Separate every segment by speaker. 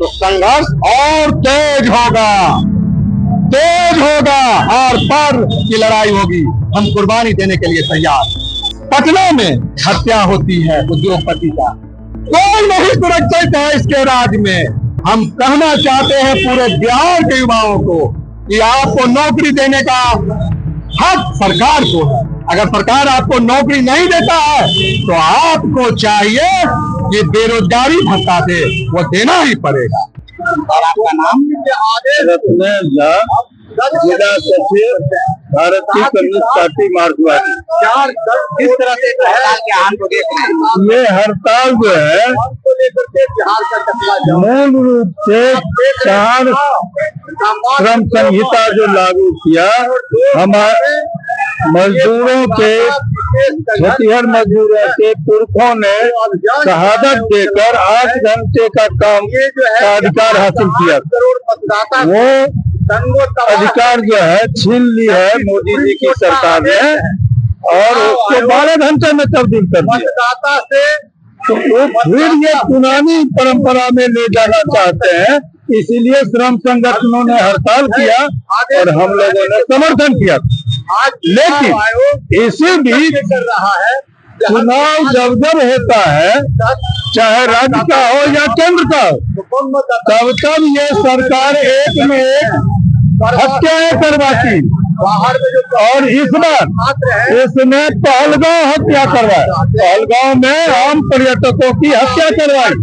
Speaker 1: तो संघर्ष और तेज होगा, तेज होगा और पर की लड़ाई होगी। हम कुर्बानी देने के लिए तैयार। पटना में हत्या होती है उद्योगपति का, कोई नहीं सुरक्षित है इसके राज्य में। हम कहना चाहते हैं पूरे बिहार के युवाओं को कि आपको नौकरी देने का हक सरकार को है। अगर सरकार आपको नौकरी नहीं देता है तो आपको चाहिए कि बेरोजगारी भत्ता दे, वो देना ही पड़ेगा।
Speaker 2: और आपका नाम?
Speaker 3: जिला सचिव भारतीय कम्युनिस्ट पार्टी मार्क्सवादी।
Speaker 2: किस तरह से हड़ताल के आंदोलन को देख रहे हैं?
Speaker 3: ये हड़ताल जो है मूल रूप से 4 श्रम संहिता जो लागू किया, हमारे मजदूरों के, खेतिहर मजदूरों के पुरखों ने शहादत देकर 8 घंटे का काम का अधिकार हासिल किया। वो अधिकार जो है छीन ली है मोदी जी की सरकार ने और उसको 12 घंटे में तब्दील कर दिया। तो वो फिर ये पुरानी परंपरा में ले जाना चाहते हैं, इसीलिए श्रम संगठनों ने हड़ताल किया और हम लोगों ने समर्थन किया। लेकिन इसी बीच चुनाव जब जब होता है, चाहे राज्य का हो या केंद्र का हो, तब ये सरकार एक में एक हत्याएं करवाती। और इस बार इसने पहलगांव हत्या करवाई। पहलगांव में आम पर्यटकों की हत्या करवाई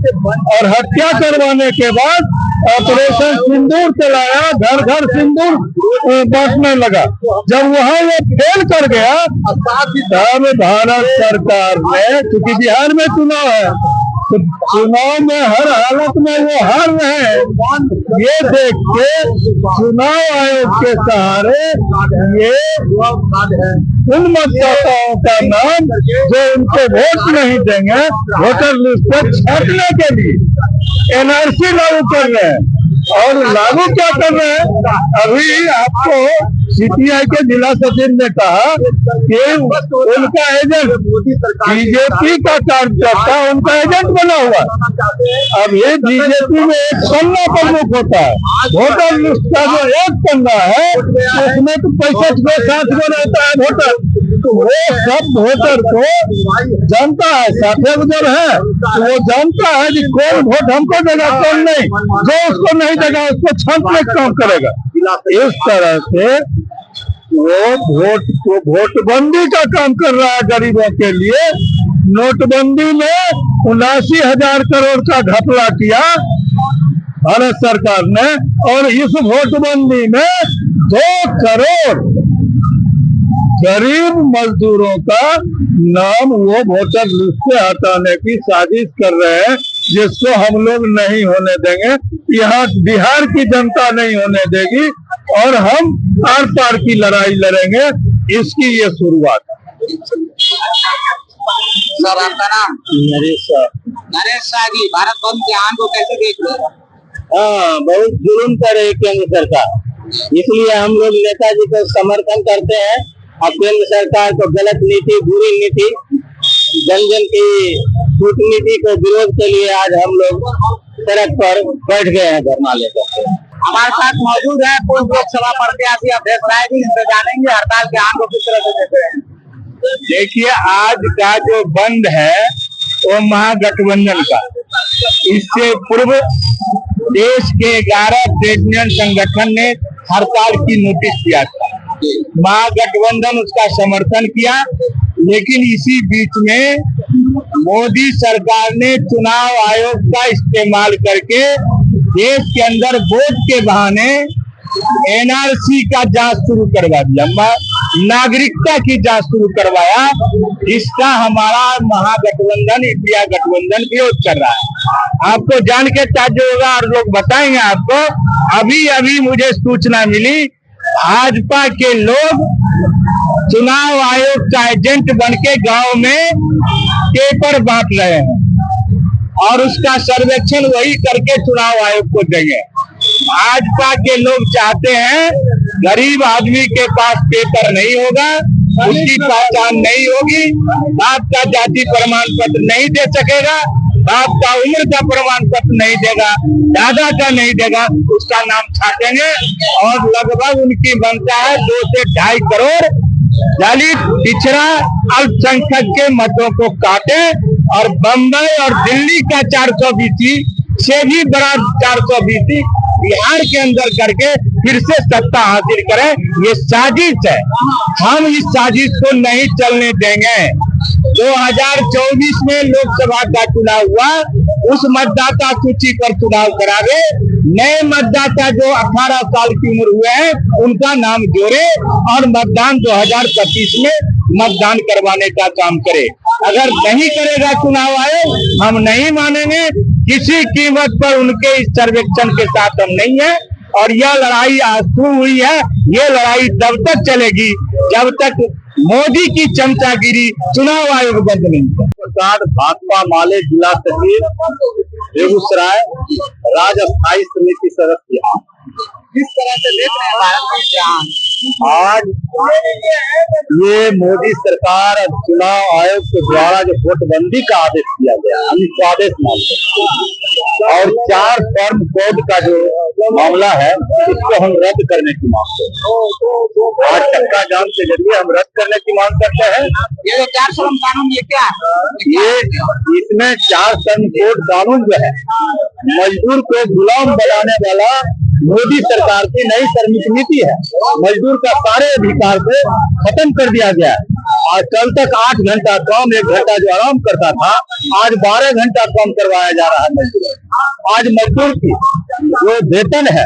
Speaker 3: और हत्या करवाने के बाद ऑपरेशन सिंदूर चलाया, घर घर सिंदूर बांटने लगा। जब वहाँ वो फेल कर गया तब भारत सरकार ने, क्योंकि बिहार में चुनाव है तो चुनाव में हर हालत में वो हार रहे हैं, ये देख के चुनाव आयोग के सहारे ये उन मतदाताओं का नाम जो उनको वोट नहीं देंगे, वोटर लिस्ट पर छापने के लिए एनआरसी लागू कर रहे हैं। और लागू क्या कर रहे हैं? अभी आपको सीपीआई के जिला सचिव ने कहा कि उनका एजेंट बीजेपी का कार्यकर्ता उनका एजेंट बना हुआ। अब ये बीजेपी में एक पन्ना प्रमुख होता है, वोटर लिस्ट का जो एक पन्ना है उसमें तो 65 गो 60 गो रहता है वोटर। तो वो सब वोटर को जानता है, 60 जब है तो वो जानता है कि कौन वोट हमको देगा कौन नहीं, जो उसको नहीं देगा उसको छांटने का काम करेगा। इस तरह से वो वोटबंदी का काम कर रहा है गरीबों के लिए। नोटबंदी में 79,000 करोड़ का घपला किया भारत सरकार ने और इस वोटबंदी में 2 करोड़ गरीब मजदूरों का नाम वो वोटर लिस्ट से हटाने की साजिश कर रहे हैं, जिसको हम लोग नहीं होने देंगे। यहाँ बिहार की जनता नहीं होने देगी और हम आर पार की लड़ाई लड़ेंगे। इसकी ये शुरुआत है।
Speaker 2: सर आपका नाम? नरेश शाह जी, भारत बंद के आंदोलन को कैसे देख रहे हैं?
Speaker 3: हाँ, बहुत जुल्म कर रही है केंद्र सरकार, इसलिए हम लोग नेताजी को समर्थन करते हैं। और केंद्र सरकार को गलत नीति, बुरी नीति, जन जन की कूटनीति को विरोध के लिए आज हम लोग सड़क पर बैठ गए हैं धरना लेकर।
Speaker 2: हमारे साथ मौजूद है पूर्व लोकसभा प्रत्याशी अवधेश राय जी, इनसे जानेंगे हड़ताल के आंदोलन को किस तरह से देख रहे हैं।
Speaker 3: देखिए, आज का जो बंद है वो महागठबंधन का, इससे पूर्व देश के 11 ट्रेड यूनियन संगठन ने हड़ताल की नोटिस दिया था। महागठबंधन उसका समर्थन किया, लेकिन इसी बीच में मोदी सरकार ने चुनाव आयोग का इस्तेमाल करके देश के अंदर वोट के बहाने एनआरसी का जांच शुरू करवा दिया, नागरिकता की जांच शुरू करवाया। इसका हमारा महागठबंधन, इंडिया गठबंधन विरोध कर रहा है। आपको जान के ताज्जुब होगा और लोग बताएंगे आपको, अभी अभी मुझे सूचना मिली भाजपा के लोग चुनाव आयोग का एजेंट बन के गाँव में पेपर बांट रहे हैं और उसका सर्वेक्षण वही करके चुनाव आयोग को देंगे। भाजपा के लोग चाहते हैं गरीब आदमी के पास पेपर नहीं होगा, उसकी पहचान नहीं होगी, आपका जाति प्रमाण पत्र नहीं दे सकेगा बाप का उम्र का प्रमाण पत्र नहीं देगा, दादा का नहीं देगा, उसका नाम छाटेंगे। और लगभग उनकी बनता है 2 से 2.5 करोड़ दलित, पिछड़ा, अल्पसंख्यक के मतों को काटे और बम्बई और दिल्ली का 420 से भी बड़ा 420 बिहार के अंदर करके फिर से सत्ता हासिल करें। ये साजिश है, हम इस साजिश को नहीं चलने देंगे। 2024 में लोकसभा का चुनाव हुआ, उस मतदाता सूची पर चुनाव करावे, नए मतदाता जो 18 साल की उम्र हुए हैं उनका नाम जोड़े और मतदान 2025 में मतदान करवाने का काम करे। अगर नहीं करेगा चुनाव आयोग, हम नहीं मानेंगे, किसी कीमत पर उनके इस सर्वेक्षण के साथ हम नहीं है। और यह लड़ाई आज शुरू हुई है, ये लड़ाई तब तक चलेगी जब तक मोदी की चमचागिरी चुनाव आयोग बंद नहीं होगा।
Speaker 1: प्रसाद भाकपा माले जिला सचिव बेगूसराय, राज्य स्थायी समिति सदस्य।
Speaker 2: किस तरह से देख रहे हैं भारत में इम्तिहान?
Speaker 1: आज ये मोदी सरकार और चुनाव आयोग के द्वारा जो वोटबंदी का आदेश दिया गया, हम इसको आदेश मानते हैं। और 4 फर्म कोड का जो मामला है, इसको हम रद्द करने की मांग करते हैं। आज चक्का जाम के जरिए हम रद्द करने की मांग करते हैं।
Speaker 2: ये जो 4 श्रम कानून, ये क्या है?
Speaker 1: ये इसमें 4 श्रम कोड कानून जो है, मजदूर को गुलाम बनाने वाला मोदी सरकार की नई श्रमिक नीति है। मजदूर का सारे अधिकार को खत्म कर दिया गया है। आज कल तक 8 घंटा काम, 1 घंटा जो आराम करता था, आज 12 घंटा काम करवाया जा रहा है मजदूर। आज मजदूर की जो वेतन है,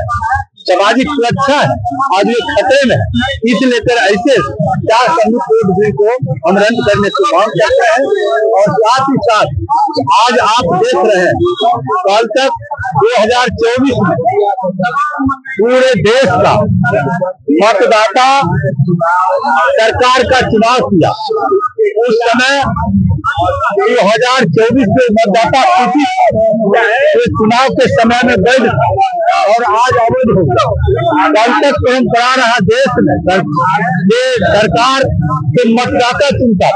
Speaker 1: सामाजिक सुरक्षा है, आज ये खतरे में है। इस लेकर ऐसे 4 श्रमिक कोड बिल को हम रद्द करने की मांग करते हैं। और साथ ही साथ आज आप देख रहे हैं, कल तक 2024 में पूरे देश का मतदाता सरकार का चुनाव किया। उस समय 2024 में मतदाता सूची चुनाव के समय में वैध और आज अवैध हो गया। कल तक परंपरा रहा देश में ये सरकार के मतदाता चुनता,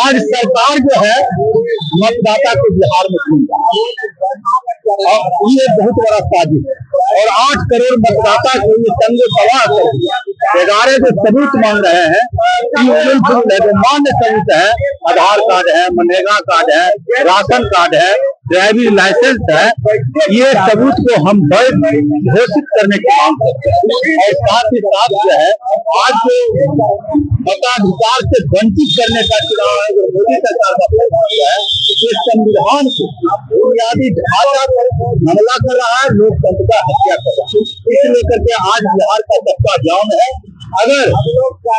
Speaker 1: आज सरकार जो है मतदाता को बिहार में चुनता। और ये बहुत बड़ा साजिश है। और 8 करोड़ मतदाता को ये संग सवार कर दिया। 11 जो सबूत मांग रहे हैं, जो मान्य सबूत है, आधार कार्ड है, मनरेगा कार्ड है, राशन कार्ड है, ड्राइविंग लाइसेंस है, ये सबूत को हम वैध घोषित करने की मांग करते हैं। और साथ ही साथ जो है, आज जो मताधिकार से वंचित करने का चुनाव है, जो मोदी सरकार का फैसला है, इस संविधान को बुनियादी ढांचा पर हमला कर रहा है, लोकतंत्र का हत्या कर रहा है। इस लेकर के आज बिहार का चक्का जाम है। अगर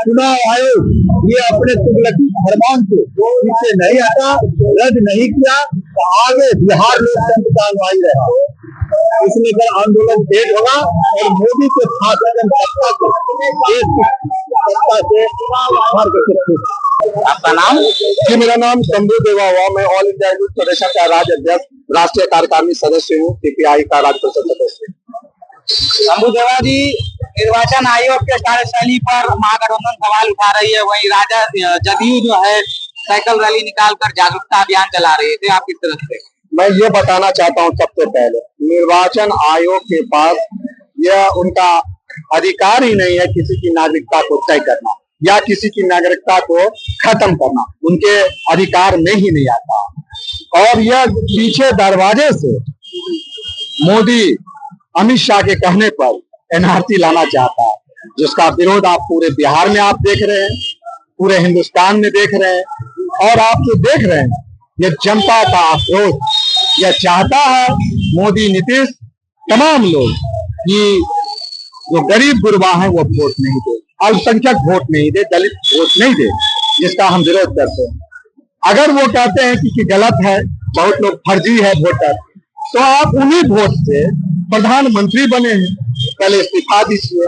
Speaker 1: चुनाव आयोग ये अपने तुगलकी फरमान को इससे नहीं हटा, रद्द नहीं किया, तो आगे बिहार लोकतंत्र का अनुयायी रहेगा। इस लेकर आंदोलन तेज होगा और मोदी के शासन सत्ता को देश की सत्ता से बाहर कर सकते।
Speaker 2: आपका नाम?
Speaker 1: जी, मेरा नाम शंभू देवा हुआ। मैं ऑल इंडिया यूथ फेडरेशन का राज्य अध्यक्ष, राष्ट्रीय कार्यकारिणी सदस्य हूँ, सीपीआई का राज्य परिषद सदस्य।
Speaker 2: शंभू देवा जी, निर्वाचन आयोग के कार्यशैली पर महागठबंधन सवाल उठा रही है, वही जदयू जो है साइकिल रैली निकालकर जागरूकता अभियान चला रही है, आप किस तरह से?
Speaker 1: मैं ये बताना चाहता हूँ, सबसे पहले निर्वाचन आयोग के पास यह उनका अधिकार ही नहीं है किसी की नागरिकता को तय करना या किसी की नागरिकता को खत्म करना, उनके अधिकार में ही नहीं आता। और यह पीछे दरवाजे से मोदी अमित शाह के कहने पर एनआरसी लाना चाहता है, जिसका विरोध आप पूरे बिहार में आप देख रहे हैं, पूरे हिंदुस्तान में देख रहे हैं। और आप जो देख रहे हैं, ये जनता का आक्रोश, यह चाहता है मोदी, नीतीश, तमाम लोग कि जो गरीब गुरबा है वो वोट नहीं दे, अल्पसंख्यक वोट नहीं दे, दलित वोट नहीं दे, जिसका हम विरोध करते हैं। अगर वो कहते हैं कि गलत है, बहुत लोग फर्जी है वोटर, तो आप उन्हीं वोट से प्रधानमंत्री बने हैं, पहले इस्तीफा दीजिए।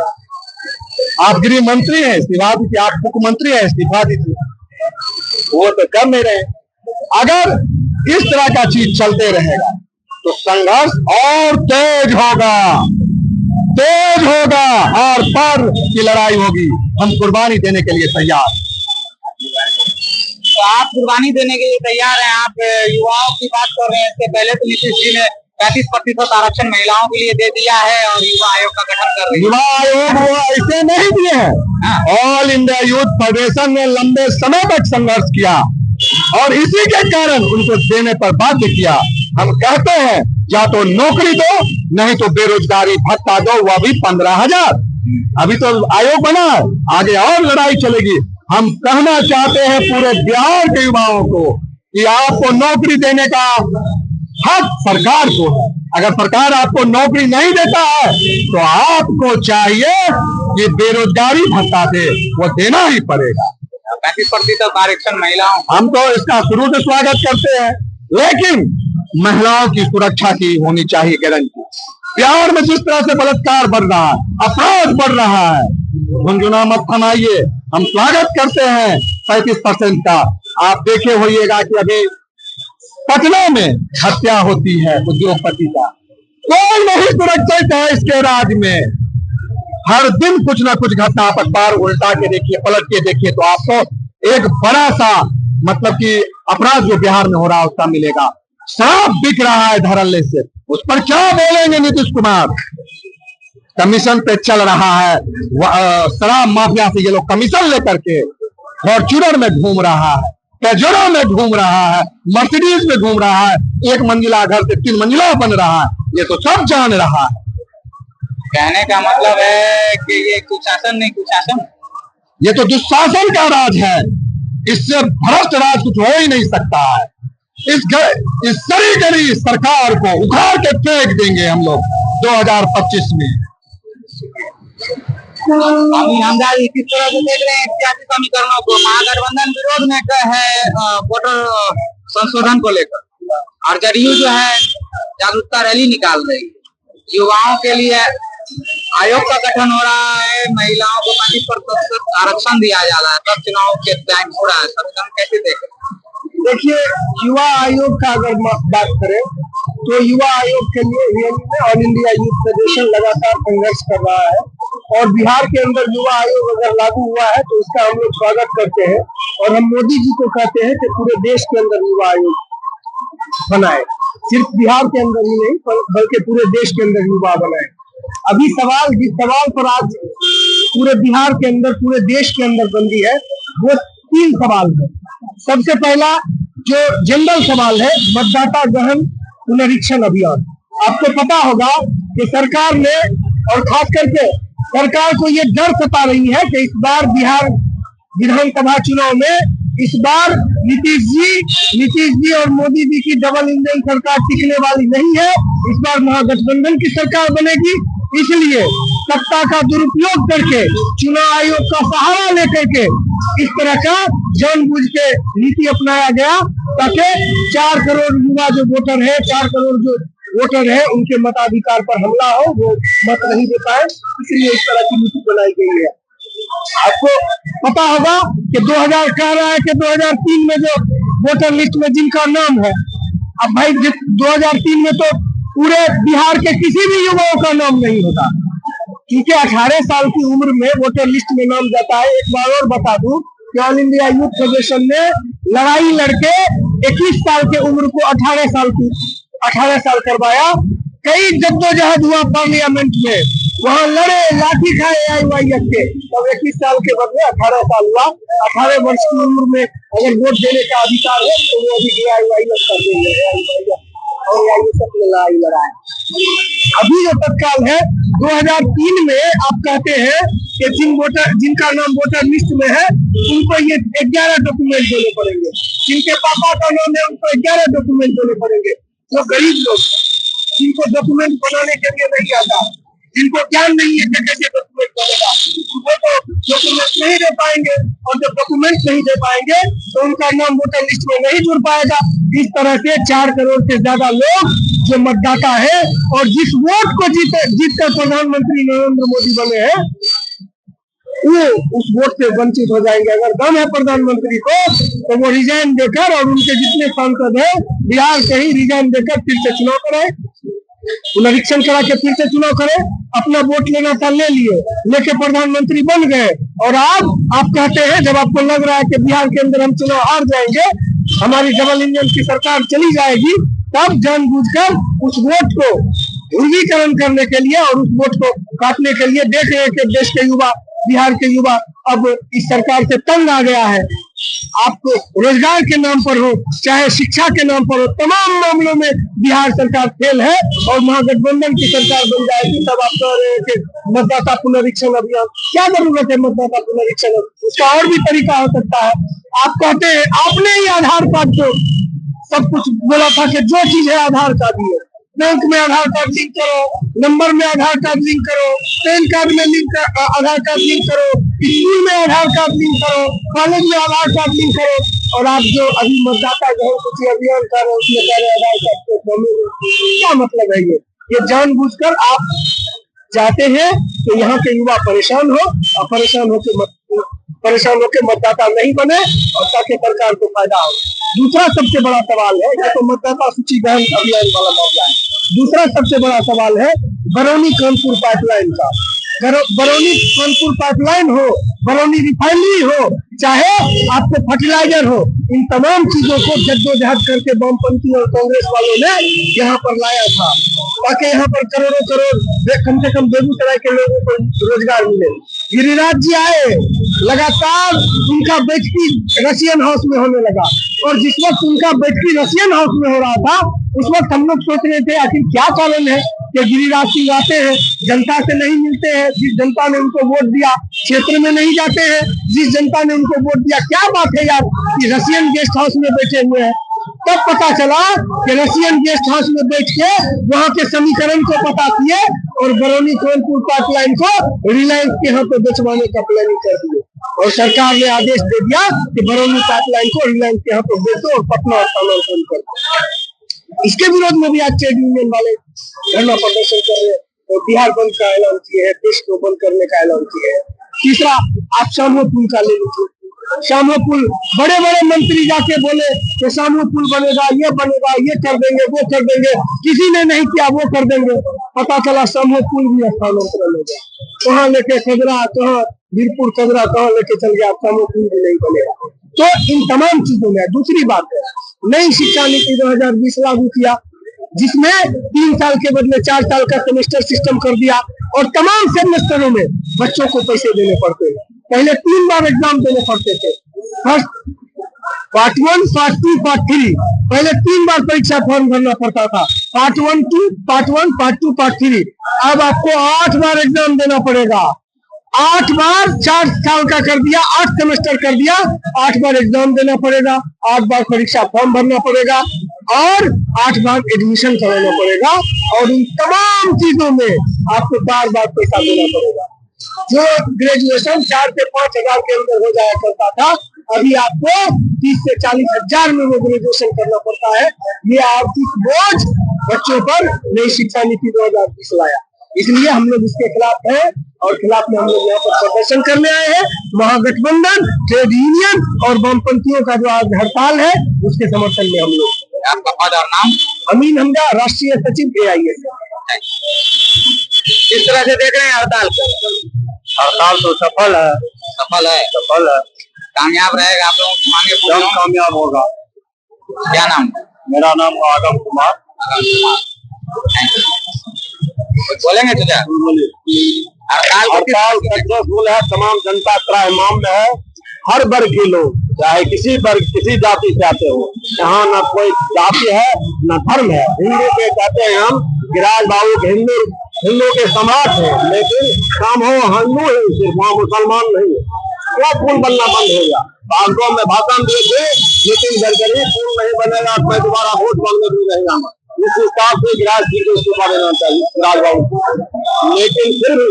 Speaker 1: आप गृह मंत्री हैं, इस्तीफा दीजिए। आप मुख्यमंत्री हैं, इस्तीफा दीजिए। वो तो कर नहीं रहे। अगर इस तरह का चीज चलते रहेगा तो संघर्ष और तेज होगा और पर की लड़ाई होगी। हम कुर्बानी देने के लिए तैयार।
Speaker 2: तो आप कुर्बानी देने के लिए तैयार हैं, आप युवाओं की बात कर रहे हैं। इससे पहले तो नीतीश जी ने 35% आरक्षण महिलाओं के लिए दे दिया है और युवा आयोग का गठन कर रही है।
Speaker 1: युवा आयोग वो ऐसे नहीं दिए हैं। ऑल इंडिया यूथ फेडरेशन ने लंबे समय तक संघर्ष किया और इसी के कारण उनको देने पर बाध्य किया। हम कहते हैं या तो नौकरी दो, नहीं तो बेरोजगारी भत्ता दो, वह भी 15,000। अभी तो आयोग बना, आगे और लड़ाई चलेगी। हम कहना चाहते हैं पूरे बिहार के युवाओं को कि आपको नौकरी देने का हक सरकार को है। अगर सरकार आपको नौकरी नहीं देता है तो आपको चाहिए कि बेरोजगारी भत्ता दे, वो देना ही पड़ेगा।
Speaker 2: 35% आरक्षण महिलाओं,
Speaker 1: हम तो इसका शुरू से स्वागत करते हैं, लेकिन महिलाओं की सुरक्षा की होनी चाहिए गारंटी। बिहार में जिस तरह से बलात्कार बढ़ रहा है, अपराध बढ़ रहा है, झुंझुना मत थमाइए। हम स्वागत करते हैं 35% का। आप देखे होइएगा कि अभी पटना में हत्या होती है उद्योगपति का, कोई नहीं सुरक्षित है इसके राज्य में। हर दिन कुछ ना कुछ घटना, आप अखबार उल्टा के देखिए, पलट के देखिए, तो आपको एक बड़ा सा मतलब कि अपराध जो बिहार में हो रहा है उसका मिलेगा। शराब बिक रहा है धड़ल्ले से, उस पर क्या बोलेंगे नीतीश कुमार? कमीशन पे चल रहा है, शराब माफिया से ये लोग कमीशन लेकर के फॉर्च्यूनर में घूम रहा है, पेजरो में घूम रहा है, मर्सिडीज में घूम रहा है, 1 मंजिला घर से 3 मंजिला बन रहा है, ये तो सब जान रहा है।
Speaker 2: कहने का मतलब है कि ये कुशासन नहीं कुशासन,
Speaker 1: ये तो दुशासन का राज है। इससे भ्रष्ट राज कुछ हो ही नहीं सकता है। इस सरी गरी सरकार को उखाड़ के फेंक देंगे हम लोग 2025 में।
Speaker 2: हम किस तरह से देख रहे हैं सियासी समीकरणों को? महागठबंधन विरोध में है वोटर संशोधन को लेकर, और जदयू जो है जागरूकता रैली निकाल रही है। युवाओं के लिए आयोग का गठन हो रहा है, महिलाओं को 35% आरक्षण दिया जा रहा है, तब चुनाव के टाइम हो रहा है। समीकरण कैसे देखें?
Speaker 3: देखिए, युवा आयोग का अगर बात करें तो युवा आयोग के लिए ऑल इंडिया यूथ फेडरेशन लगातार संघर्ष कर रहा है, और बिहार के अंदर युवा आयोग अगर लागू हुआ है तो इसका हम लोग स्वागत करते हैं। और हम मोदी जी को कहते हैं कि पूरे देश के अंदर युवा आयोग बनाए, सिर्फ बिहार के अंदर ही नहीं बल्कि पूरे देश के अंदर युवा बनाए। अभी जिस सवाल पर आज पूरे बिहार के अंदर, पूरे देश के अंदर बंदी है, वो 3 सवाल है। सबसे पहला जो जनरल सवाल है, मतदाता गहन पुनरीक्षण अभियान। आपको पता होगा कि सरकार ने, और खास करके सरकार को ये डर सता रही है कि इस बार बिहार विधानसभा चुनाव में इस बार नीतीश जी और मोदी जी की डबल इंजन सरकार टिकने वाली नहीं है। इस बार महागठबंधन की सरकार बनेगी, इसलिए सत्ता का दुरुपयोग करके चुनाव आयोग का सहारा लेकर के इस तरह का जानबूझ के नीति अपनाया गया, ताकि 4 करोड़ युवा जो वोटर है, 4 करोड़ जो वोटर है, उनके मताधिकार पर हमला हो, वो मत नहीं दे पाए, इसलिए इस तरह की नीति बनाई गई है। आपको पता होगा कि 2000 कह रहा है कि 2003 में जो वोटर लिस्ट में जिनका नाम है, अब भाई 2003 में तो पूरे बिहार के किसी भी युवाओं का नाम नहीं होता, क्योंकि 18 साल की उम्र में वोटर लिस्ट में नाम जाता है। एक बार और बता दूं कि ऑल इंडिया यूथ फेडरेशन ने लड़ाई लड़के 21 साल के उम्र को 18 साल करवाया। कई जद्दोजहद हुआ पार्लियामेंट में, वहाँ लड़े, लाठी खाए AIYF के, तब 21 साल के बदले 18 साल हुआ। 18 वर्ष की उम्र में अगर वोट देने का अधिकार है तो वो अभी AIYF कर देंगे, और ये सब लड़ाई लड़ाए। अभी जो तत्काल है 2003 में आप कहते हैं कि जिनका नाम वोटर लिस्ट में है उनको ये 11 डॉक्यूमेंट देने पड़ेंगे, जिनके पापा का नाम है उनको 11 डॉक्यूमेंट देने पड़ेंगे। जो गरीब लोग जिनको डॉक्यूमेंट बनाने के लिए नहीं आता, जिनको ज्ञान नहीं है कि कैसे डॉक्यूमेंट बनेगा, वो तो डॉक्यूमेंट नहीं दे पाएंगे, और जब डॉक्यूमेंट नहीं दे पाएंगे तो उनका नाम वोटर लिस्ट में नहीं जुड़ पाएगा। इस तरह से 4 करोड़ से ज्यादा लोग जो मतदाता है और जिस वोट को जीतकर प्रधानमंत्री नरेंद्र मोदी बने हैं, वो उस वोट से वंचित हो जाएंगे। अगर दम है प्रधानमंत्री को तो वो रिजाइन देकर, और उनके जितने सांसद हैं बिहार से ही रिजाइन देकर फिर से चुनाव कराए। पुनरीक्षण करा के फिर से चुनाव करे, अपना वोट लेना था ले लिए, लेके प्रधानमंत्री बन गए। और अब आप कहते हैं जब आपको लग रहा है कि बिहार के अंदर हम चुनाव हार जाएंगे, हमारी डबल इंजन की सरकार चली जाएगी, तब जानबूझकर उस वोट को ध्रुवीकरण करने के लिए और उस वोट को काटने के लिए देख रहे हैं कि देश के युवा, बिहार के युवा अब इस सरकार से तंग आ गया है। आपको रोजगार के नाम पर हो चाहे शिक्षा के नाम पर हो, तमाम मामलों में बिहार सरकार फेल है और महागठबंधन की सरकार बन जाएगी। तब आप कह रहे हैं कि मतदाता पुनरीक्षण अभियान, क्या जरूरत है मतदाता पुनरीक्षण? उसका और भी तरीका हो सकता है। आप कहते हैं आपने ही आधार कार्ड को सब कुछ बोला था कि जो चीज है आधार कार्ड ही है, बैंक में आधार कार्ड लिंक करो, नंबर में आधार कार्ड लिंक करो, पैन कार्ड में लिंक आधार कार्ड लिंक करो, स्कूल में आधार कार्ड लिंक करो, कॉलेज में आधार कार्ड लिंक करो। और आप जो अभी मतदाता जागरूकता अभियान कर रहे हैं उसमें कह रहे आधार कार्ड के, क्या मतलब है? ये जानबूझकर आप चाहते हैं कि यहाँ के युवा परेशान हो और परेशान होकर मतदाता नहीं बने और ताकि सरकार को फायदा हो। दूसरा सबसे बड़ा सवाल है, ये तो मतदाता सूची ग्रहण अभियान वाला मामला है। दूसरा सबसे बड़ा सवाल है बरौनी कानपुर पाइपलाइन का। बरौनी कानपुर पाइपलाइन हो, बरौनी रिफाइनरी हो, चाहे आपको फर्टिलाइजर हो, इन तमाम चीजों को जद्दोजहद करके वामपंथी और कांग्रेस वालों ने यहाँ पर लाया था ताकि यहाँ पर करोड़ों करोड़ कम से कम बेगूसराय के लोगों को रोजगार मिले। गिरिराज जी आए, लगातार उनका बैठकी रशियन हाउस में होने लगा और जिस वक्त उनका बैठकी रशियन हाउस में हो रहा था उस वक्त हम लोग सोच रहे थे आखिर क्या कारण है कि गिरिराज सिंह आते हैं, जनता से नहीं मिलते हैं, जिस जनता ने उनको वोट दिया क्षेत्र में नहीं जाते हैं, जिस जनता ने उनको वोट दिया, क्या बात है यार कि रशियन गेस्ट हाउस में बैठे हुए हैं। तब पता चला कि रशियन गेस्ट हाउस में बैठ के वहाँ के समीकरण को पता किए और बरौनी कानपुर पाइपलाइन को रिलायंस के यहाँ पे बेचवाने का प्लानिंग कर दिए और सरकार ने आदेश दे दिया कि बरौनी पाइपलाइन को रिलायंस के यहाँ पे बेचो और पटना स्थानांतरण करो। इसके विरोध में भी आज ट्रेड यूनियन वाले धरना प्रदर्शन कर रहे हैं और बिहार बंद का ऐलान किए हैं, देश को बंद करने का ऐलान किए हैं। तीसरा, आप शामो पुल का ले लीजिए। शामो पुल, बड़े बड़े मंत्री जाके बोले कि शामो पुल बनेगा, ये कर देंगे, वो कर देंगे, किसी ने नहीं किया, वो कर देंगे। पता चला शामो पुल भी स्थानांतरण हो गया, कहाँ लेके खजरा, कहाँ वीरपुर खजरा, कहाँ लेके चल गया, शामो पुल भी नहीं बनेगा। तो इन तमाम चीजों में दूसरी बात है, नई शिक्षा नीति 2020 लागू किया जिसमें 3 साल के बदले 4 साल का सेमेस्टर सिस्टम कर दिया और तमाम सेमेस्टरों में बच्चों को पैसे देने पड़ते हैं। पहले 3 बार एग्जाम देने पड़ते थे, फर्स्ट पार्ट 1, पार्ट 2, पार्ट 3, पहले 3 बार परीक्षा फॉर्म भरना पड़ता था, पार्ट 1, 2, पार्ट 3। अब आपको 8 बार एग्जाम देना पड़ेगा, 8 बार, 4 साल का कर दिया, 8 सेमेस्टर कर दिया, 8 बार एग्जाम देना पड़ेगा, 8 बार परीक्षा फॉर्म भरना पड़ेगा और 8 बार एडमिशन कराना पड़ेगा और इन तमाम चीजों में आपको 4 बार पैसा देना पड़ेगा। जो ग्रेजुएशन 4 से 5 हजार के अंदर हो जाया करता था, अभी आपको 30 से 40 हजार में वो ग्रेजुएशन करना पड़ता है। ये आर्थिक बोझ बच्चों पर नई शिक्षा नीति 2020 लाया, इसलिए हम लोग इसके खिलाफ हैं और खिलाफ में हम लोग यहाँ पर प्रदर्शन करने आए हैं। महागठबंधन, ट्रेड यूनियन और वामपंथियों का जो आज हड़ताल है उसके समर्थन में हम लोग।
Speaker 2: आपका पद और नाम?
Speaker 3: अमीन हमजा, राष्ट्रीय सचिव AIS।
Speaker 2: किस तरह से देख रहे हैं हड़ताल को?
Speaker 3: हड़ताल तो सफल है,
Speaker 2: कामयाब रहेगा, आप लोगों की मांगे पूरी होंगी?
Speaker 3: कामयाब होगा।
Speaker 2: क्या नाम?
Speaker 3: मेरा नाम आगम कुमार।
Speaker 2: बोलेंगे तुझे?
Speaker 3: हड़ताल सक्सेसफुल है, तमाम जनता त्राहिमाम में है, हर वर्ग के लोग, चाहे किसी वर्ग, किसी जाति से आते हो, यहाँ न कोई जाति है न धर्म है। हिंदू के कहते हैं हम, गिरिराज बाबू हिंदू के सम्राट है, लेकिन काम हो हिंदू है, सिर्फ वहाँ मुसलमान नहीं है। क्या पुल बनना बंद हो गया? बागों में भाषण दिए थे नितिन गडकरी, पुल नहीं बनेगा मैं दोबारा वोट मांगने भी नहीं आऊंगा। इस हिसाब से गिरिराज जी को इस्तीफा देना चाहिए, गिरिराज बाबू। लेकिन फिर भी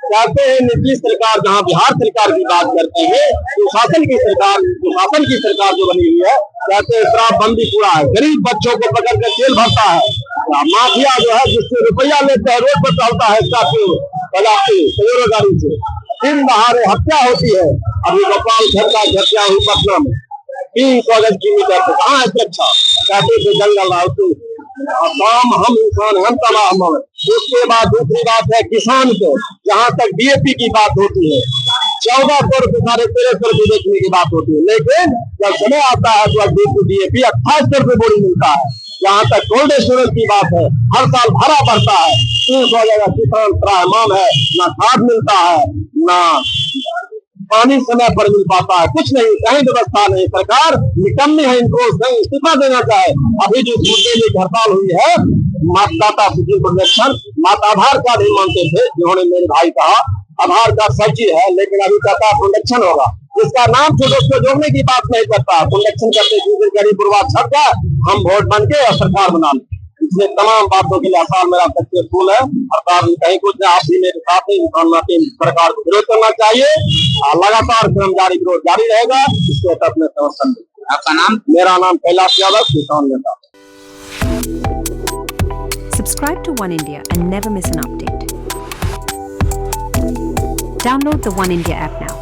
Speaker 3: कहते हैं नीतीश सरकार जहाँ बिहार सरकार की बात करती है, सुशासन की सरकार जो बनी हुई है, कहते हैं शराबबंदी पूरा है, गरीब बच्चों को पकड़ कर जेल भरता है, माफिया जो है जिससे रुपया लेते हैं रोड पर चलता है, करोड़ों गाड़ी से दिन दहाड़े हत्या होती है। अभी गोपाल घर का हत्या हुई पटना में, 300 गज की मीटर, कहाँ है सुरक्षा? कहते थे जंगल
Speaker 1: काम हम इंसान हम तबाह हम। उसके बाद दूसरी बात है किसान को, जहाँ तक डीएपी की बात होती है 1400 रुपये 1350 रुपये बेचने की बात होती है, लेकिन जब समय आता है तो डीएपी 2800 रुपये बोरी मिलता है। जहाँ तक कोल्ड स्टोरेज की बात है, हर साल भाड़ा बढ़ता है, 300 जगह किसान त्राहिमाम है, ना खाद मिलता है, ना पानी समय पर मिल पाता है, कुछ नहीं, कहीं व्यवस्था नहीं। सरकार निकम्मी है, इनको कहीं इस्तीफा देना चाहे। अभी जो मुद्दे की हड़ताल हुई है, मतदाता सूची प्रोटेक्शन, माता आधार कार्ड ही मानते थे, जिन्होंने मेरे भाई कहा आधार कार्ड सच्ची है, लेकिन अभी कहता प्रोटेक्शन होगा, इसका नाम छोड़ो, उसको जोड़ने की बात नहीं करता। प्रोटेक्शन करते दूसरे गरीब पूर्वाध छट जाए, हम वोट बन के और सरकार बना लें। इसलिए तमाम बातों के लिए आसार मेरा सच्चे फूल है। सरकार कहीं कुछ आप भी मेरे साथ ही सरकार को विरोध करना चाहिए, लगातार कर्मचारी विरोध जारी रहेगा, इसके तहत में समर्थन।
Speaker 2: आपका नाम?
Speaker 1: मेरा नाम कैलाश यादव, किसान नेता।
Speaker 4: Subscribe to One India and never miss an update. Download the One India app now.